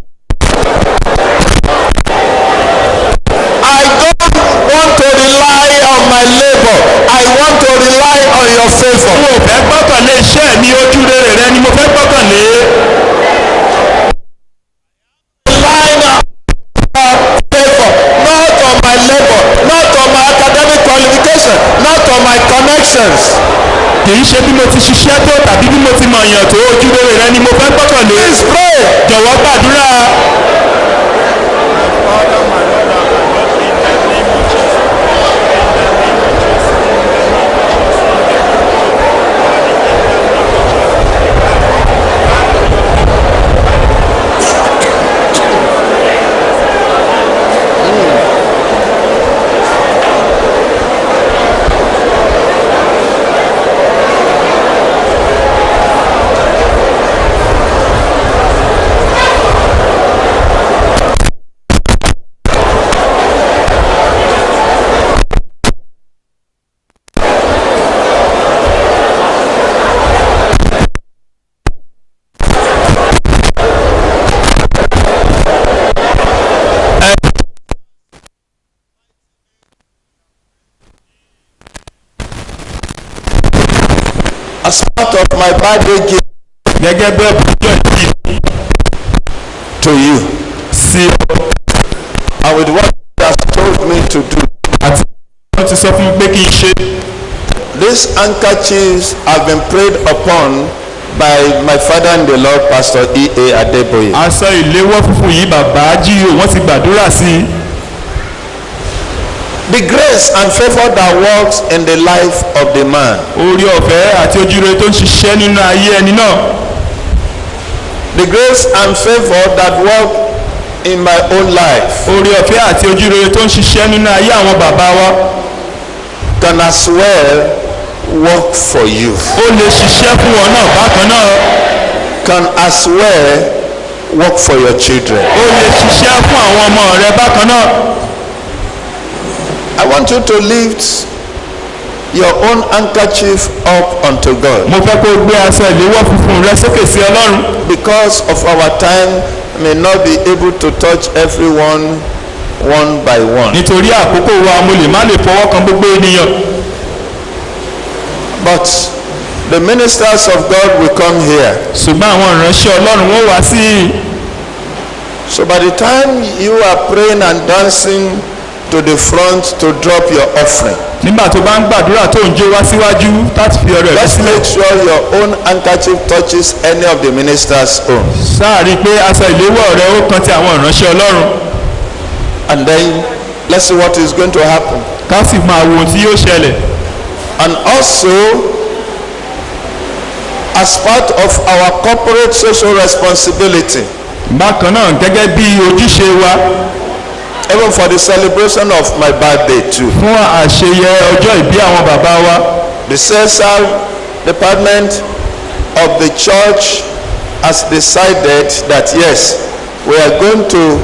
B: I don't want to rely on my labor. I want to rely on your favor.
C: Mo fẹ́ gbọ́kànlé iṣẹ́ mi, ojú rere rẹ ni mo fẹ́ gbọ́kànlé.
B: Relying on your favor, not on my labor, not on my academic qualification, not on my connections.
C: Kì í ṣe bí mo ti ṣiṣẹ́ tó tàbí bí mo ti mọ̀ èèyàn tó, ojú rere rẹ ni mo fẹ́ gbọ́kànlé.
B: Please pray.
C: Jọ̀wọ́ gbàdúrà.
B: As part of my birthday gift
C: Gẹ́gẹ́ bẹ́ẹ̀ bọ́jọ́ ìdí
B: to you,
C: sí ọ.
B: and with what you have told me to do,
C: Àti wọ́n ti sọ fún mi pé kí n ṣe.
B: these handkerchiefs have been prayed upon by my father-in-the-Lord, Pastor E.A. Adeboye.
C: Aṣọ ìléwọ́ funfun yìí bàbá jíyò wọ́n ti gbàdúrà sí i.
B: The grace and favor that works in the life of the man,
C: Orí ọ̀fẹ́ àti ojúrere tó ń ṣiṣẹ́ nínú ayé ẹni náà.
B: the grace and favor that work in my own life
C: Orí ọ̀fẹ́ àti ojúrere tó ń ṣiṣẹ́ nínú ayé àwọn bàbá wa.
B: can as well work for you,
C: Ó lè ṣiṣẹ́ fún wọn náà bákan náà.
B: can as well work for your children.
C: Ó lè ṣiṣẹ́ fún àwọn ọmọ rẹ bákan náà.
B: I want you to lift your own handkerchief up unto God.
C: Mo fẹ́ kó o gbé aṣọ ìléwọ́ funfun rẹ sókè sí Ọlọ́run.
B: Because of our time, may not be able to touch everyone one by one.
C: Nítorí àkókò wa mo lè má lè fọwọ́ kan gbogbo ènìyàn.
B: But the ministers of God will come here.
C: Ṣùgbọ́n àwọn ìránṣẹ́ Ọlọ́run wọ́n wá sí i.
B: So by the time you are praying and dancing to the front to drop your offering,
C: Nígbà tó bá ń gbàdúrà tó ń jó wá síwájú láti fi ọrẹ rẹ
B: just
C: sílẹ̀.
B: make sure your own handkerchief touches any of the ministers' own.
C: Sáà rí i pé aṣọ ìléwọ́ rẹ ó kan ti àwọn ìránṣẹ́ Ọlọ́run.
B: And then let's see what is going to happen.
C: Ká sì máa wo ohun tí yóò ṣẹlẹ̀.
B: And also, as part of our corporate social responsibility,
C: Bákan náà gẹ́gẹ́ bí ojúṣe wa
B: even for the celebration of my birthday too,
C: fún àṣeyẹ ọjọ́ ìbí àwọn bàbá wa.
B: the CSR department of the church has decided that yes, we are going to,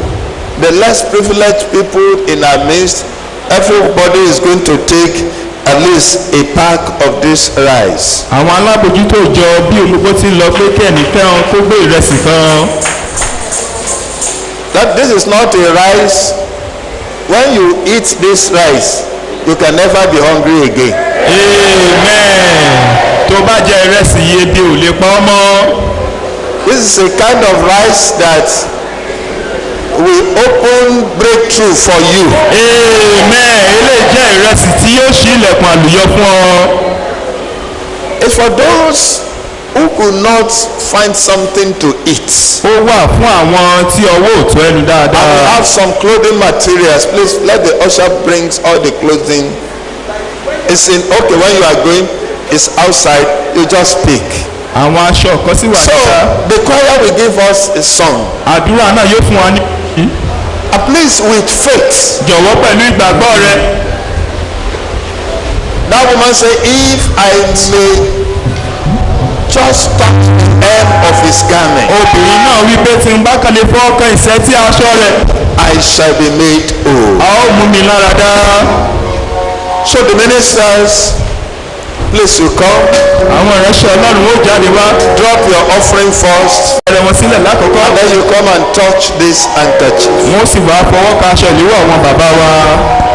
B: the less privileged people in our midst, everybody is going to take at least a pack of this rice.
C: Àwọn alábòjútó ìjọ bí olùkọ́ ti lọ pé kí ẹnìkan kó gbé ìrẹsì kan.
B: That this is not a rice. When you eat this rice, you can never be hungry again.
C: Amen. Tó bá jẹ ìrẹsì yìí ebi ò lè pa ọ́ mọ́.
B: This is a kind of rice that will open breakthrough for you.
C: amen. Eléyìí jẹ́ ìrẹsì tí yóò ṣí ilẹ̀kùn àlùyọ fún ọ.
B: It's for those who could not find something to eat.
C: Ó wà fún àwọn tí ọwọ́ ò tó ẹnu
B: I
C: dáadáa.
B: have some clothing materials. Please let the usher brings all the clothing. It's in okay when you are going. It's outside. You just pick.
C: Àwọn aṣọ kan sì wà
B: So
C: níta.
B: the choir will give us a song.
C: Àdúrà náà yóò fún wa ní.
B: At least with faith.
C: Jọ̀wọ́ pẹ̀lú ìgbàgbọ́ rẹ.
B: That woman say, if I may just touch the hem of his garment,
C: Obìnrin náà wí pé tí n bá kàn lè fọ́ ọkàn ìṣẹ́ tí aṣọ rẹ̀.
B: I shall be made whole.
C: A ó mú mi lára dá.
B: So the ministers, please you come,
C: Àwọn ìránṣẹ́ Ọlọ́run ó jáde wá.
B: drop your offering first,
C: Bẹ̀rẹ̀ wọn sílẹ̀ lákòókò.
B: and then you come and touch this handkerchief.
C: Wọ́n sì wá fọwọ́ ka aṣọ ìléwọ́ àwọn bàbá wa.